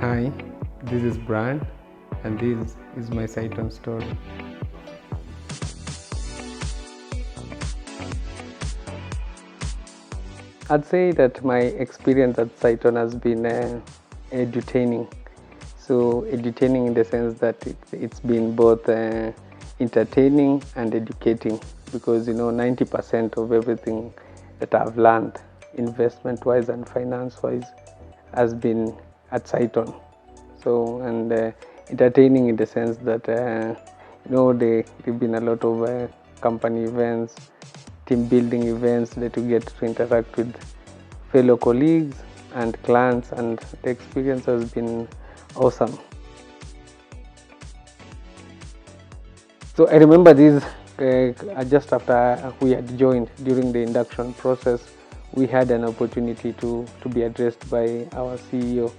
Hi, this is Brian, and this is my Saiton story. I'd say that my experience at Saiton has been edutaining. So, edutaining in the sense that it's been both entertaining and educating, because 90% of everything that I've learned, investment wise and finance wise, has been at Saiton. So, and entertaining in the sense that there've been a lot of company events, team building events that you get to interact with fellow colleagues and clients, and the experience has been awesome. So I remember this just after we had joined. During the induction process, we had an opportunity to be addressed by our CEO,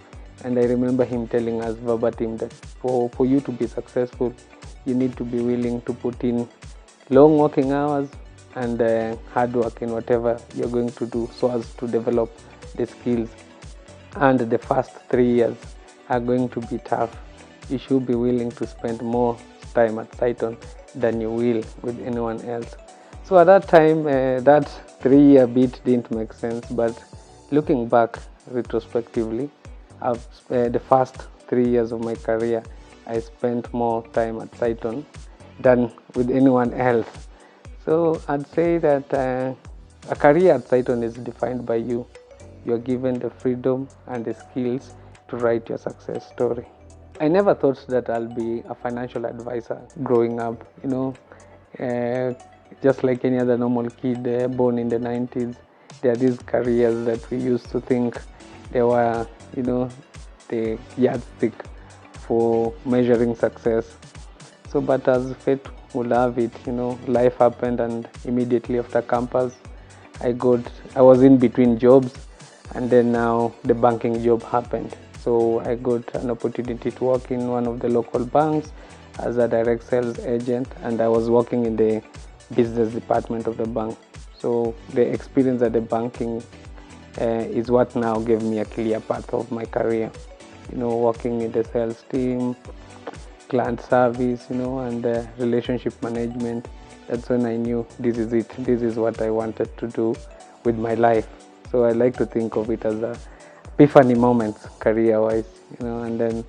and I remember him telling us verbatim that for you to be successful, you need to be willing to put in long working hours and hard work in whatever you're going to do, so as to develop the skills. And the first 3 years are going to be tough. You should be willing to spend more time at Saiton than you will with anyone else. So at that time, that 3 year bit didn't make sense, but looking back retrospectively, the first 3 years of my career, I spent more time at Saiton than with anyone else. So I'd say that a career at Saiton is defined by you. You're given the freedom and the skills to write your success story. I never thought that I'll be a financial advisor growing up. Just like any other normal kid born in the 90s, there are these careers that we used to think they were, the yardstick for measuring success. So, but as fate would have it, life happened, and immediately after campus, I was in between jobs, and then now the banking job happened. So I got an opportunity to work in one of the local banks as a direct sales agent, and I was working in the business department of the bank. So the experience at the banking is what now gave me a clear path of my career. Working in the sales team, client service, and relationship management. That's when I knew this is it. This is what I wanted to do with my life. So I like to think of it as a epiphany moments career-wise, and then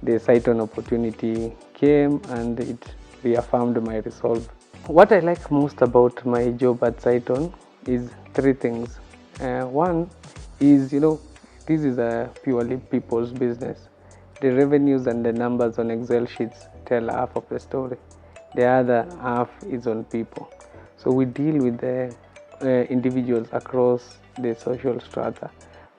the Saiton opportunity came and it reaffirmed my resolve. What I like most about my job at Saiton is three things. One is, this is a purely people's business. The revenues and the numbers on Excel sheets tell half of the story. The other half is on people. So we deal with the individuals across the social strata,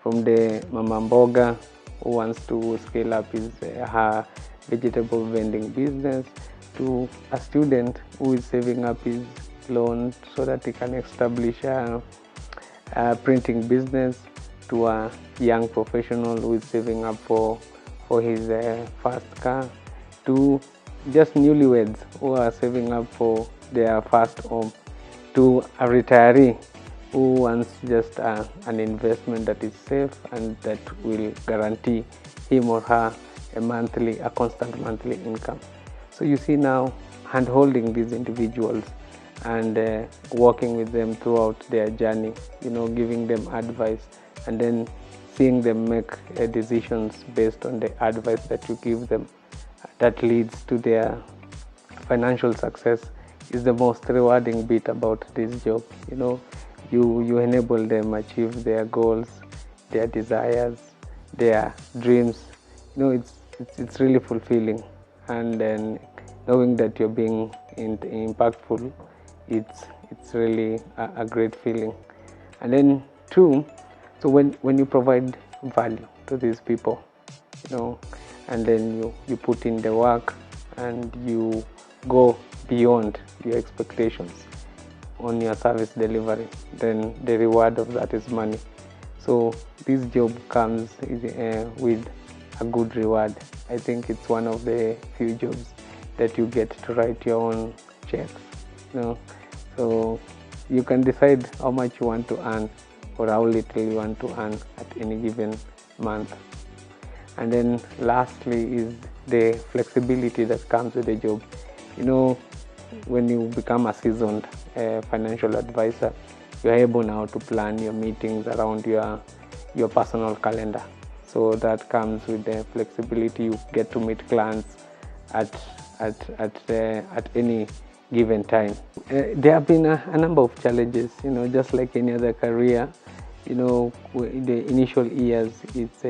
from the mama mboga who wants to scale up her vegetable vending business, to a student who is saving up his loan so that he can establish a printing business, to a young professional who is saving up for his first car, to just newlyweds who are saving up for their first home, to a retiree who wants just an investment that is safe and that will guarantee him or her a constant monthly income. So you see, now hand-holding these individuals and working with them throughout their journey, giving them advice, and then seeing them make decisions based on the advice that you give them, that leads to their financial success, is the most rewarding bit about this job. You enable them achieve their goals, their desires, their dreams. It's really fulfilling, and then knowing that you're being impactful, it's really a great feeling. And then two, so when you provide value to these people, and then you put in the work and you go beyond your expectations on your service delivery, then the reward of that is money. So this job comes with a good reward. I think it's one of the few jobs that you get to write your own checks. So you can decide how much you want to earn or how little you want to earn at any given month. And then lastly is the flexibility that comes with the job. When you become a seasoned financial advisor, you're able now to plan your meetings around your personal calendar. So that comes with the flexibility. You get to meet clients at any given time. There have been a number of challenges, just like any other career. The initial years, it's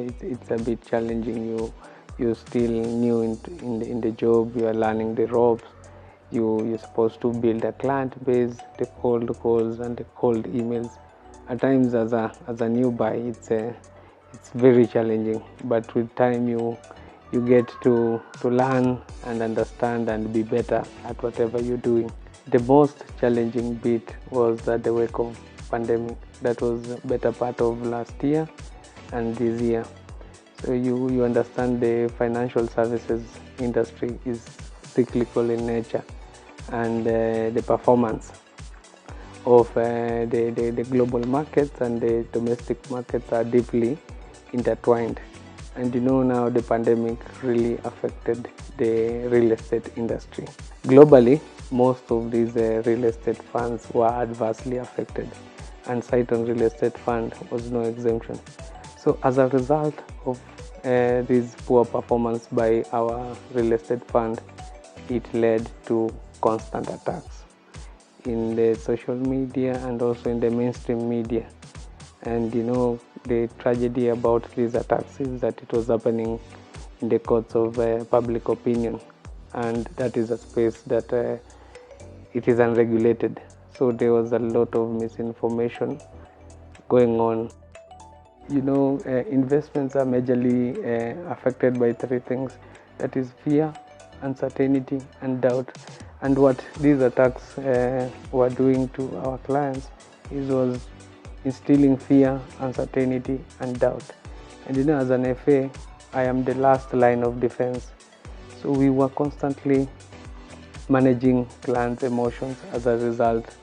a bit challenging. You're still new in the job. You are learning the ropes. You're supposed to build a client base, the cold calls and the cold emails. At times, as a newbie, it's very challenging. But with time, you get to learn and understand and be better at whatever you're doing. The most challenging bit was at the wake of pandemic. That was the better part of last year and this year. So you understand the financial services industry is cyclical in nature, and the performance of the global markets and the domestic markets are deeply intertwined. And now the pandemic really affected the real estate industry. Globally, most of these real estate funds were adversely affected, and Cyton Real Estate Fund was no exemption. So as a result of this poor performance by our real estate fund, it led to constant attacks in the social media and also in the mainstream media. And the tragedy about these attacks is that it was happening in the courts of public opinion, and that is a space that it is unregulated. So there was a lot of misinformation going on. Investments are majorly affected by three things: that is fear, uncertainty, and doubt. And what these attacks were doing to our clients was instilling fear, uncertainty, and doubt. And as an FA, I am the last line of defense. So we were constantly managing clients' emotions as a result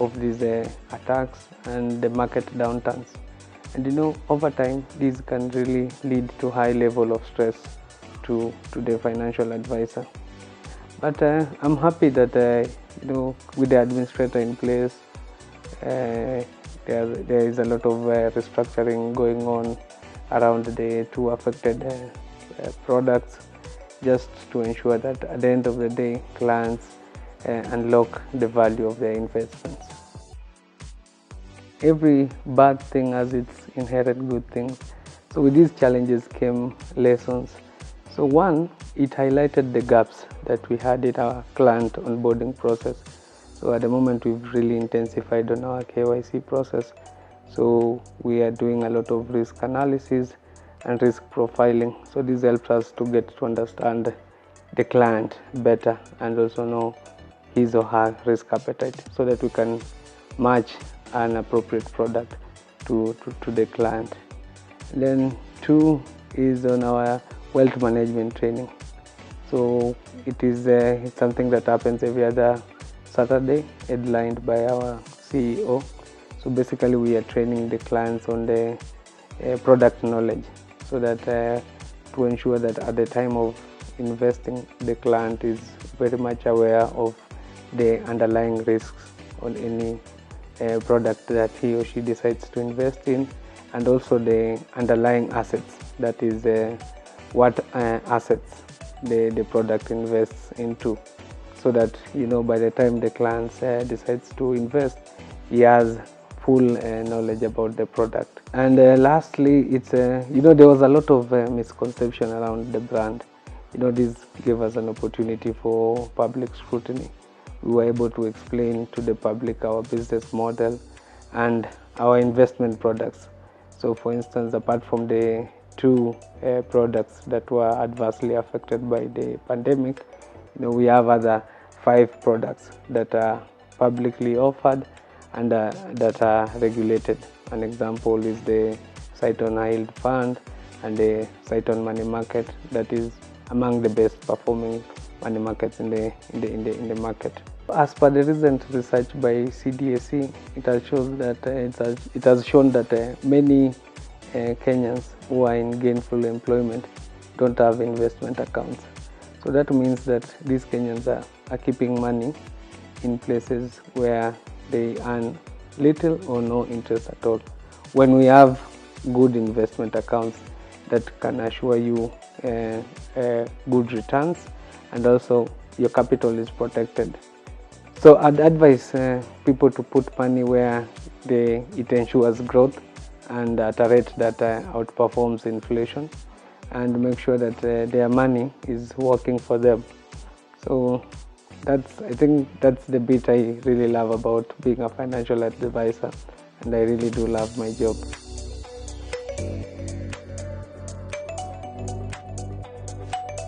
of these attacks and the market downturns. And over time, these can really lead to high level of stress to the financial advisor. But I'm happy that with the administrator in place, there is a lot of restructuring going on around the two affected products, just to ensure that at the end of the day, clients unlock the value of their investments. Every bad thing has its inherent good things. So with these challenges came lessons. So one, it highlighted the gaps that we had in our client onboarding process. So at the moment, we've really intensified on our KYC process. So we are doing a lot of risk analysis and risk profiling. So this helps us to get to understand the client better and also know his or her risk appetite, so that we can match an appropriate product to the client. Then two is on our wealth management training. So it's something that happens every other Saturday, headlined by our CEO. So basically we are training the clients on the product knowledge, so that to ensure that at the time of investing, the client is very much aware of the underlying risks on any product that he or she decides to invest in, and also the underlying assets, that is what assets the product invests into, so that by the time the client decides to invest, he has full knowledge about the product. And lastly, it's there was a lot of misconception around the brand. This gave us an opportunity for public scrutiny. We were able to explain to the public our business model and our investment products. So for instance, apart from the two products that were adversely affected by the pandemic, we have other 5 products that are publicly offered and that are regulated. An example is the Cyton High Yield Fund and the Cyton Money Market, that is among the best performing money markets in the market. As per the recent research by CDSE, it has shown that many Kenyans who are in gainful employment don't have investment accounts. So that means that these Kenyans are keeping money in places where they earn little or no interest at all. When we have good investment accounts that can assure you good returns, and also your capital is protected. So I'd advise people to put money where it ensures growth and at a rate that outperforms inflation, and make sure that their money is working for them. So I think that's the bit I really love about being a financial advisor, and I really do love my job.